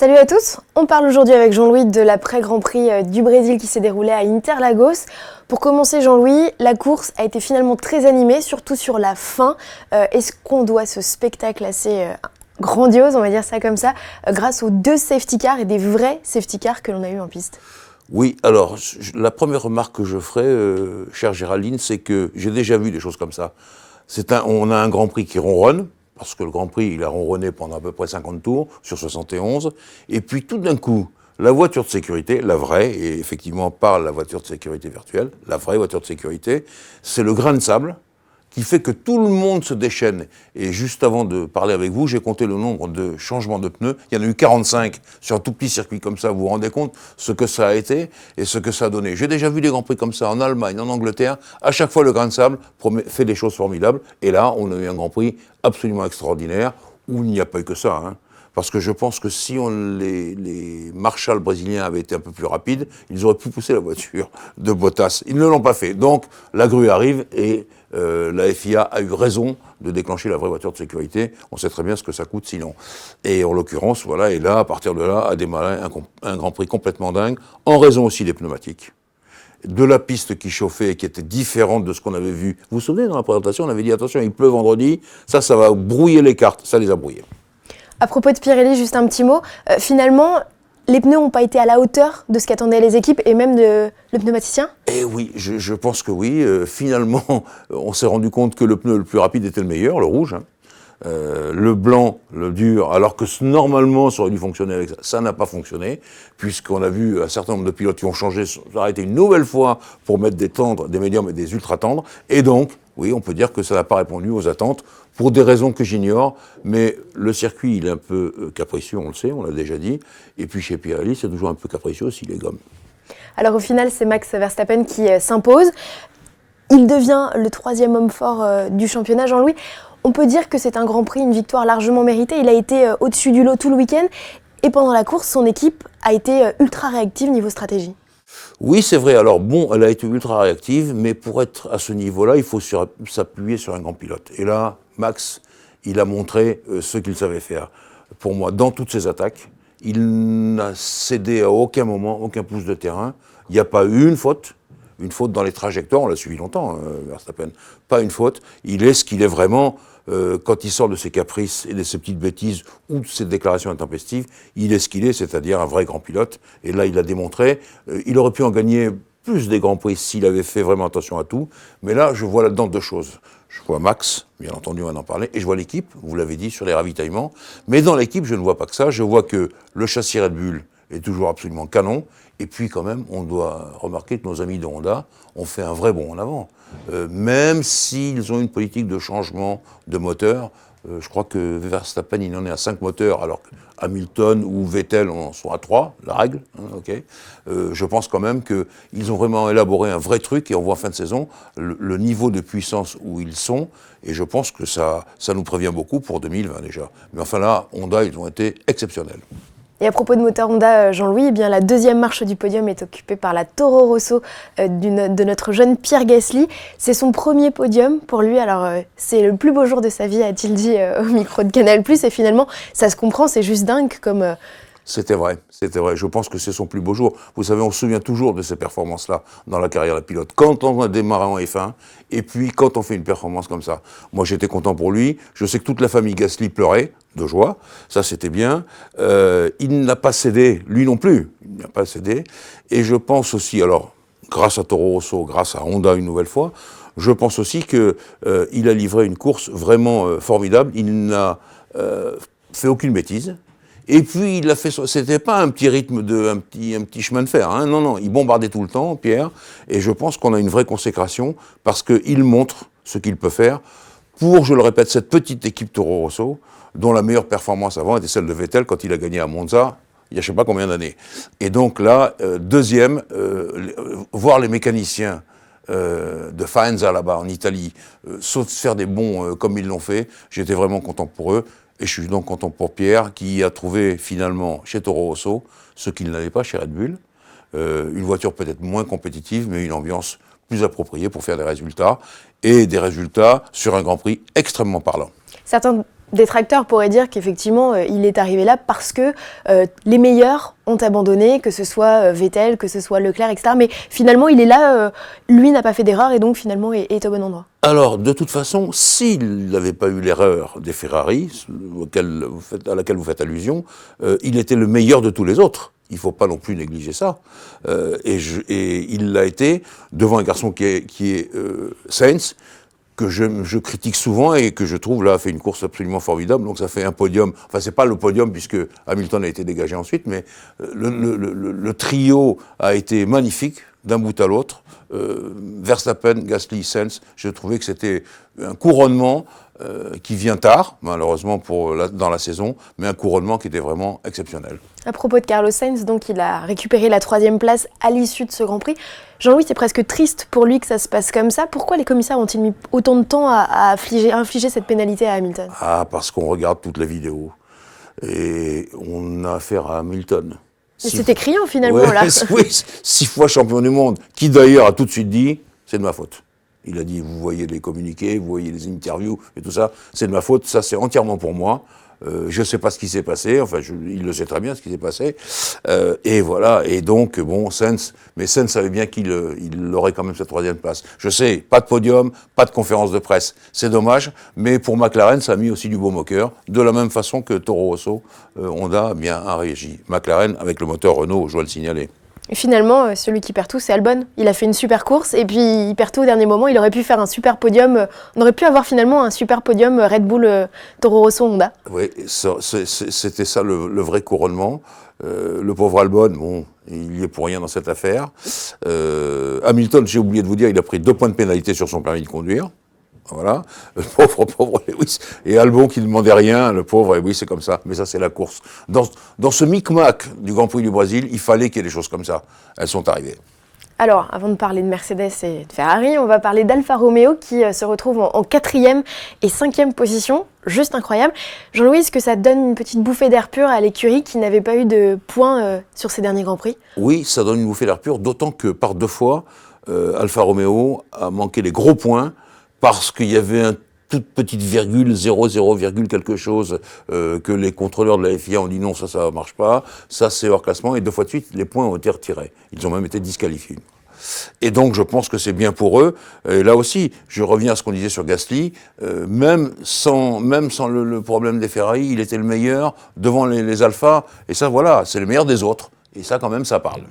Salut à tous, on parle aujourd'hui avec Jean-Louis de l'après-Grand Prix du Brésil qui s'est déroulé à Interlagos. Pour commencer Jean-Louis, la course a été finalement très animée, surtout sur la fin. Est-ce qu'on doit ce spectacle assez grandiose, on va dire ça comme ça, grâce aux 2 safety cars et des vrais safety cars que l'on a eu en piste? Oui, alors la première remarque que je ferai, chère Géraldine, c'est que j'ai déjà vu des choses comme ça. On a un Grand Prix qui ronronne, parce que le Grand Prix, il a ronronné pendant à peu près 50 tours sur 71, et puis tout d'un coup, la voiture de sécurité, la vraie, et effectivement pas la voiture de sécurité virtuelle, la vraie voiture de sécurité, c'est le grain de sable qui fait que tout le monde se déchaîne. Et juste avant de parler avec vous, j'ai compté le nombre de changements de pneus. Il y en a eu 45 sur un tout petit circuit comme ça. Vous vous rendez compte ce que ça a été et ce que ça a donné. J'ai déjà vu des Grands Prix comme ça en Allemagne, en Angleterre. À chaque fois, le grain de sable fait des choses formidables. Et là, on a eu un Grand Prix absolument extraordinaire où il n'y a pas eu que ça, hein. Parce que je pense que si les marshals brésiliens avaient été un peu plus rapides, ils auraient pu pousser la voiture de Bottas. Ils ne l'ont pas fait. Donc, la grue arrive et la FIA a eu raison de déclencher la vraie voiture de sécurité. On sait très bien ce que ça coûte sinon. Et en l'occurrence, voilà, et là, à partir de là, a démarré un Grand Prix complètement dingue, en raison aussi des pneumatiques, de la piste qui chauffait et qui était différente de ce qu'on avait vu. Vous vous souvenez, dans la présentation, on avait dit, attention, il pleut vendredi, ça va brouiller les cartes. Ça les a brouillées. À propos de Pirelli, juste un petit mot. Finalement, les pneus n'ont pas été à la hauteur de ce qu'attendaient les équipes et même le pneumaticien? Eh oui, je pense que oui. Finalement, on s'est rendu compte que le pneu le plus rapide était le meilleur, le rouge. Hein. Le blanc, le dur, alors que normalement ça aurait dû fonctionner avec ça. Ça n'a pas fonctionné, puisqu'on a vu un certain nombre de pilotes qui ont changé, arrêté une nouvelle fois pour mettre des tendres, des médiums et des ultra tendres. Et donc, oui, on peut dire que ça n'a pas répondu aux attentes, pour des raisons que j'ignore, mais le circuit, il est un peu capricieux, on le sait, on l'a déjà dit. Et puis chez Pirelli, c'est toujours un peu capricieux aussi, les gommes. Alors au final, c'est Max Verstappen qui s'impose. Il devient le 3e homme fort du championnat, Jean-Louis. On peut dire que c'est un Grand Prix, une victoire largement méritée. Il a été au-dessus du lot tout le week-end. Et pendant la course, son équipe a été ultra réactive niveau stratégie. Oui, c'est vrai. Alors bon, elle a été ultra réactive, mais pour être à ce niveau-là, il faut s'appuyer sur un grand pilote. Et là, Max, il a montré ce qu'il savait faire. Pour moi, dans toutes ses attaques, il n'a cédé à aucun moment, aucun pouce de terrain. Il n'y a pas eu une faute dans les trajectoires, on l'a suivi longtemps, Verstappen. Pas une faute. Il est ce qu'il est vraiment. Quand il sort de ses caprices et de ses petites bêtises ou de ses déclarations intempestives, il est ce qu'il est, c'est-à-dire un vrai grand pilote. Et là, il l'a démontré. Il aurait pu en gagner plus des grands prix s'il avait fait vraiment attention à tout. Mais là, je vois là-dedans 2 choses. Je vois Max, bien entendu, on va en parler, et je vois l'équipe, vous l'avez dit, sur les ravitaillements. Mais dans l'équipe, je ne vois pas que ça. Je vois que le châssis Red Bull est toujours absolument canon. Et puis, quand même, on doit remarquer que nos amis de Honda ont fait un vrai bond en avant. Même s'ils ont une politique de changement de moteur, je crois que Verstappen, il en est à 5 moteurs, alors que Hamilton ou Vettel en sont à 3, la règle. Hein, okay. Je pense quand même qu'ils ont vraiment élaboré un vrai truc, et on voit en fin de saison le niveau de puissance où ils sont, et je pense que ça nous prévient beaucoup pour 2020 déjà. Mais enfin là, Honda, ils ont été exceptionnels. Et à propos de moteur Honda, Jean-Louis, eh bien, la 2e marche du podium est occupée par la Toro Rosso de notre jeune Pierre Gasly. C'est son premier podium pour lui. Alors, c'est le plus beau jour de sa vie, a-t-il dit au micro de Canal+. Et finalement, ça se comprend, c'est juste dingue comme... C'était vrai. Je pense que c'est son plus beau jour. Vous savez, on se souvient toujours de ces performances-là dans la carrière de pilote. Quand on a démarré en F1, et puis quand on fait une performance comme ça. Moi, j'étais content pour lui. Je sais que toute la famille Gasly pleurait de joie. Ça, c'était bien. Il n'a pas cédé, lui non plus. Il n'a pas cédé. Et je pense aussi, alors, grâce à Toro Rosso, grâce à Honda une nouvelle fois, je pense aussi qu'il a livré une course vraiment formidable. Il n'a fait aucune bêtise. Et puis, il a fait, c'était pas un petit rythme un petit chemin de fer, hein. Non, il bombardait tout le temps, Pierre, et je pense qu'on a une vraie consécration, parce qu'il montre ce qu'il peut faire pour, je le répète, cette petite équipe Toro Rosso, dont la meilleure performance avant était celle de Vettel quand il a gagné à Monza, il y a je sais pas combien d'années. Et donc là, deuxième, voir les mécaniciens de Faenza là-bas en Italie, faire des bonds comme ils l'ont fait, j'étais vraiment content pour eux. Et je suis donc content pour Pierre, qui a trouvé finalement chez Toro Rosso ce qu'il n'avait pas chez Red Bull. Une voiture peut-être moins compétitive, mais une ambiance plus appropriée pour faire des résultats. Et des résultats sur un Grand Prix extrêmement parlant. Certains détracteurs pourraient dire qu'effectivement, il est arrivé là parce que les meilleurs ont abandonné, que ce soit Vettel, que ce soit Leclerc, etc. Mais finalement, il est là, lui n'a pas fait d'erreur et donc finalement est au bon endroit. Alors, de toute façon, s'il n'avait pas eu l'erreur des Ferrari, à laquelle vous faites allusion, il était le meilleur de tous les autres. Il ne faut pas non plus négliger ça. Et il l'a été devant un garçon qui est Sainz, que je critique souvent et que je trouve là a fait une course absolument formidable. Donc ça fait un podium. Enfin, c'est pas le podium puisque Hamilton a été dégagé ensuite, mais le trio a été magnifique d'un bout à l'autre. Verstappen, Gasly, Sainz, je trouvais que c'était un couronnement qui vient tard, malheureusement dans la saison, mais un couronnement qui était vraiment exceptionnel. À propos de Carlos Sainz, donc il a récupéré la 3e place à l'issue de ce Grand Prix. Jean-Louis, c'est presque triste pour lui que ça se passe comme ça. Pourquoi les commissaires ont-ils mis autant de temps à infliger cette pénalité à Hamilton? Ah, parce qu'on regarde toutes les vidéos et on a affaire à Hamilton. Mais c'était criant finalement, ouais, là. Oui, 6 fois champion du monde, qui d'ailleurs a tout de suite dit, c'est de ma faute. Il a dit, vous voyez les communiqués, vous voyez les interviews et tout ça, c'est de ma faute, ça c'est entièrement pour moi. Je ne sais pas ce qui s'est passé, enfin il le sait très bien ce qui s'est passé. Et voilà, et donc bon, Sainz savait bien qu'il aurait quand même sa 3e place. Je sais, pas de podium, pas de conférence de presse, c'est dommage, mais pour McLaren, ça a mis aussi du baume au cœur, de la même façon que Toro Rosso, Honda bien a réagi. McLaren, avec le moteur Renault, je dois le signaler. Et finalement, celui qui perd tout, c'est Albon. Il a fait une super course et puis il perd tout au dernier moment. Il aurait pu faire un super podium. On aurait pu avoir finalement un super podium Red Bull, Toro Rosso, Honda. Oui, c'était ça le vrai couronnement. Le pauvre Albon, bon, il y est pour rien dans cette affaire. Hamilton, j'ai oublié de vous dire, il a pris 2 points de pénalité sur son permis de conduire. Voilà, le pauvre Lewis. Et Albon qui ne demandait rien, le pauvre, et oui, c'est comme ça. Mais ça, c'est la course. Dans ce micmac du Grand Prix du Brésil, il fallait qu'il y ait des choses comme ça. Elles sont arrivées. Alors, avant de parler de Mercedes et de Ferrari, on va parler d'Alfa Romeo qui se retrouve en 4e et 5e position. Juste incroyable. Jean-Louis, est-ce que ça donne une petite bouffée d'air pur à l'écurie qui n'avait pas eu de points sur ses derniers Grands Prix? Oui, ça donne une bouffée d'air pur, d'autant que par 2 fois, Alfa Romeo a manqué les gros points parce qu'il y avait une toute petite virgule, 0,0, quelque chose, que les contrôleurs de la FIA ont dit non, ça marche pas, ça c'est hors classement, et 2 fois de suite, les points ont été retirés. Ils ont même été disqualifiés. Et donc je pense que c'est bien pour eux. Et là aussi, je reviens à ce qu'on disait sur Gasly, même sans le problème des Ferrari, il était le meilleur devant les Alpha, et ça voilà, c'est le meilleur des autres. Et ça quand même, ça parle.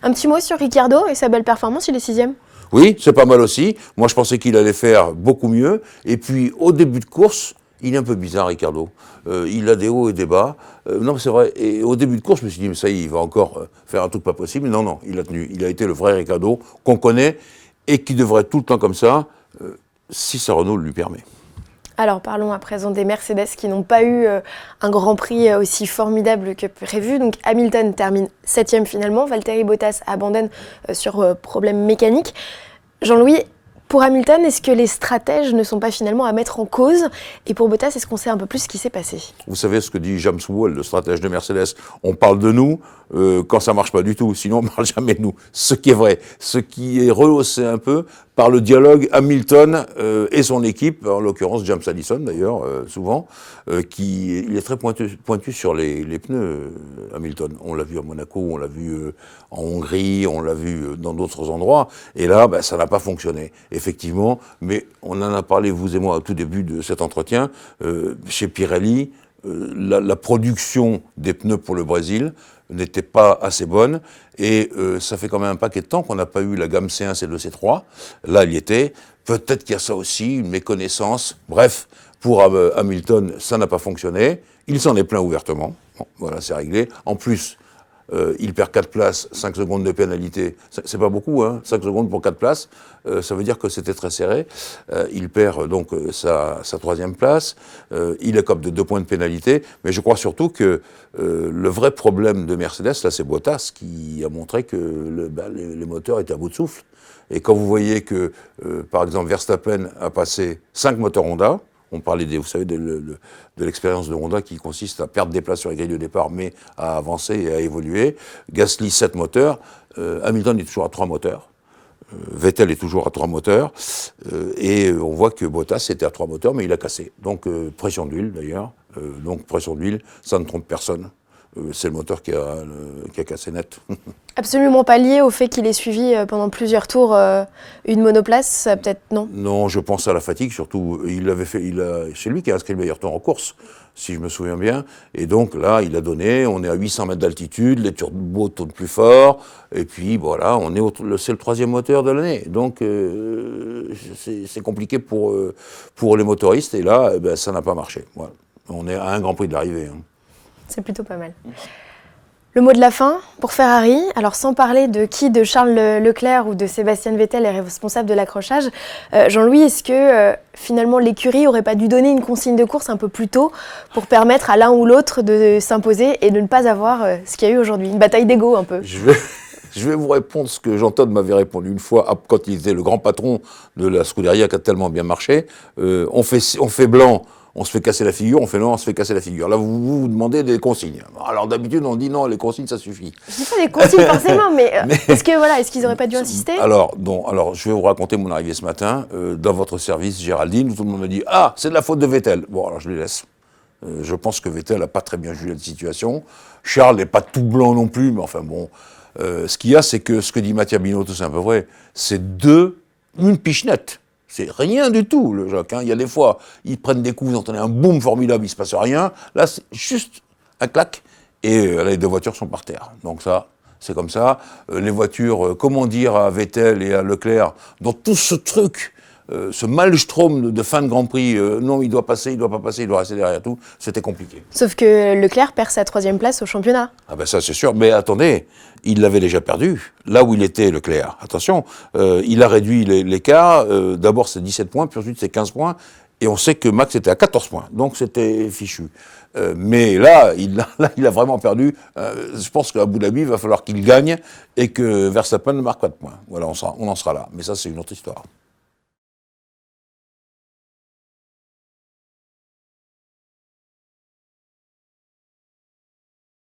Un petit mot sur Ricciardo et sa belle performance, il est 6e. Oui, c'est pas mal aussi. Moi, je pensais qu'il allait faire beaucoup mieux. Et puis, au début de course, il est un peu bizarre, Ricciardo. Il a des hauts et des bas. Non, mais c'est vrai. Et au début de course, je me suis dit, mais ça y est, il va encore faire un truc pas possible. Non, il a tenu. Il a été le vrai Ricciardo qu'on connaît et qui devrait être tout le temps comme ça, si sa Renault le lui permet. Alors parlons à présent des Mercedes qui n'ont pas eu un Grand Prix aussi formidable que prévu. Donc Hamilton termine 7e finalement, Valtteri Bottas abandonne sur problème mécanique. Jean-Louis, pour Hamilton, est-ce que les stratèges ne sont pas finalement à mettre en cause? Et pour Bottas, est-ce qu'on sait un peu plus ce qui s'est passé? Vous savez ce que dit James Wall, le stratège de Mercedes? On parle de nous quand ça marche pas du tout, sinon on parle jamais de nous. Ce qui est vrai, ce qui est rehaussé un peu par le dialogue Hamilton et son équipe, en l'occurrence James Allison d'ailleurs, souvent, il est très pointu sur les pneus, Hamilton. On l'a vu à Monaco, on l'a vu en Hongrie, on l'a vu dans d'autres endroits, et là, ça n'a pas fonctionné, effectivement, mais on en a parlé, vous et moi, au tout début de cet entretien, chez Pirelli, la production des pneus pour le Brésil n'était pas assez bonne, et ça fait quand même un paquet de temps qu'on n'a pas eu la gamme C1, C2, C3. Là, il y était. Peut-être qu'il y a ça aussi, une méconnaissance. Bref, pour Hamilton, ça n'a pas fonctionné. Il s'en est plaint ouvertement. Bon, voilà, c'est réglé. En plus, il perd 4 places, 5 secondes de pénalité. C'est pas beaucoup, hein, 5 secondes pour 4 places. Ça veut dire que c'était très serré. Il perd donc sa 3e place. Il écope de 2 points de pénalité. Mais je crois surtout que le vrai problème de Mercedes, là, c'est Bottas qui a montré que les moteurs étaient à bout de souffle. Et quand vous voyez que, par exemple, Verstappen a passé 5 moteurs Honda, on parlait, vous savez, de l'expérience de Honda qui consiste à perdre des places sur les grilles de départ, mais à avancer et à évoluer. Gasly, 7 moteurs. Hamilton est toujours à 3 moteurs. Vettel est toujours à 3 moteurs, et on voit que Bottas était à 3 moteurs, mais il a cassé. Donc pression d'huile d'ailleurs, donc pression d'huile, ça ne trompe personne. C'est le moteur qui a cassé net. Absolument pas lié au fait qu'il ait suivi pendant plusieurs tours une monoplace, ça peut-être non? Non, je pense à la fatigue, surtout. C'est lui qui a inscrit le meilleur temps en course, si je me souviens bien. Et donc là, il a donné, on est à 800 mètres d'altitude, les turbos tournent plus fort, et puis voilà, c'est le 3e moteur de l'année. Donc c'est compliqué pour les motoristes, et là, eh ben, ça n'a pas marché. Voilà. On est à un Grand Prix de l'arrivée. Hein. C'est plutôt pas mal. Le mot de la fin pour Ferrari, alors sans parler de Charles Leclerc ou de Sébastien Vettel est responsable de l'accrochage, Jean-Louis, est-ce que finalement l'écurie aurait pas dû donner une consigne de course un peu plus tôt pour permettre à l'un ou l'autre de s'imposer et de ne pas avoir ce qu'il y a eu aujourd'hui, une bataille d'ego un peu? Je vais vous répondre ce que Jean-Todt m'avait répondu une fois quand il était le grand patron de la Scuderia qui a tellement bien marché. On fait blanc. On se fait casser la figure, on fait noir, on se fait casser la figure. Là, vous demandez des consignes. Alors d'habitude, on dit non, les consignes, ça suffit. Je dis pas des consignes forcément, mais est-ce qu'ils n'auraient pas dû insister? Alors, je vais vous raconter mon arrivée ce matin. Dans votre service, Géraldine, tout le monde me dit « Ah, c'est de la faute de Vettel ». Bon, alors je les laisse. Je pense que Vettel n'a pas très bien jugé la situation. Charles n'est pas tout blanc non plus, mais enfin bon. Ce qu'il y a, c'est que ce que dit Mattia Binotto, c'est un peu vrai, c'est une pichenette. C'est rien du tout, le Jacques. Hein. Il y a des fois, ils prennent des coups, vous entendez un boom formidable, il ne se passe rien. Là, c'est juste un clac, et là, les 2 voitures sont par terre. Donc ça, c'est comme ça. Les voitures, comment dire à Vettel et à Leclerc, dans tout ce truc, ce maelstrom de fin de Grand Prix, non, il doit passer, il ne doit pas passer, il doit rester derrière tout, c'était compliqué. Sauf que Leclerc perd sa 3e place au championnat. Ah ben ça, c'est sûr. Mais attendez, il l'avait déjà perdu, là où il était, Leclerc. Attention, il a réduit l'écart. D'abord, c'est 17 points, puis ensuite, c'est 15 points. Et on sait que Max était à 14 points. Donc, c'était fichu. Mais là, il a vraiment perdu. Je pense qu'à Abu Dhabi, il va falloir qu'il gagne et que Verstappen ne marque pas de points. Voilà, on en sera là. Mais ça, c'est une autre histoire.